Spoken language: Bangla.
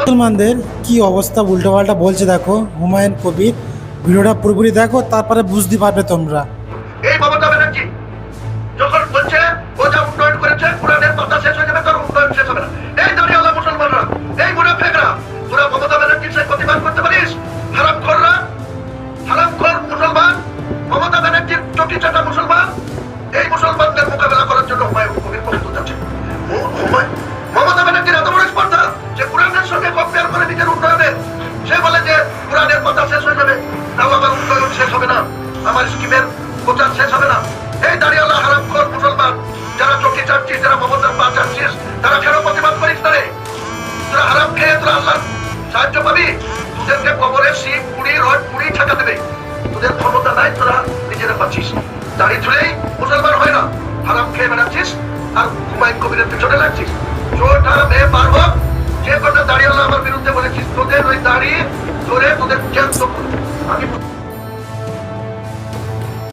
মুসলমানদের কি অবস্থা উল্টোপাল্টা বলছে দেখো হুমায়ুন কবির। ভিডিওটা পুরোপুরি দেখো, তারপরে বুঝতে পারবে তোমরা। এই মমতা ব্যানার্জি যখন বলছে ও যা উন্নয়ন করেছে, কোরআনের কথা শেষ হয়ে যাবে, তার উন্নয়ন শেষ হবে না। এই দাঁড়িয়েওয়ালা মুসলমানরা, এই মুনাফিকরা, তোরা মমতা ব্যানার্জির সাথে প্রতিবাদ করতে পারিস? হারামখোররা, হারামখোর মুসলমান, মমতা ব্যানার্জির চটি চাটা মুসলমান, এই মুসলমানদের মোকাবেলা করার জন্য হুমায়ুন কবির প্রস্তুত আছে। মমতা ব্যানার্জির এত বড় স্পর্ধা যে কোরআনের সঙ্গে কম্পেয়ার করে নিজের উন্নয়নের, সে বলে যে কোরআনের কথা শেষ হয়ে যাবে, তাও আমার উন্নয়ন শেষ হবে না, আমার স্কিমের প্রচার শেষ হবে না। এই দাঁড়িয়েওয়ালা হারামখোর মুসলমান, যারা চটি চাচ্ছিস, যারা মমতার পা চাচ্ছিস, তারা কেন প্রতিবাদ করিস না রে? তোরা হারাম খেয়ে তোরা আল্লাহ সাহায্য পাবি? তোদেরকে কবরের শিব পুড়ি রড পুড়ি ঠাকা দেবে, তোদের ক্ষমতা নাই, তোরা নিজেরা পাচ্ছিস। দাঁড়িয়ে ঝুলেই মুসলমান হয় না, হারাম খেয়ে বেড়াচ্ছিস আর হুমায়ুন কবিরের পিছনে লাগছিস। জোরটা মেয়ে পার হোক, যে কটা দাঁড়িয়েওয়ালা আমার বিরুদ্ধে বলেছিস, তোদের ওই দাঁড়িয়ে ধরে তোদের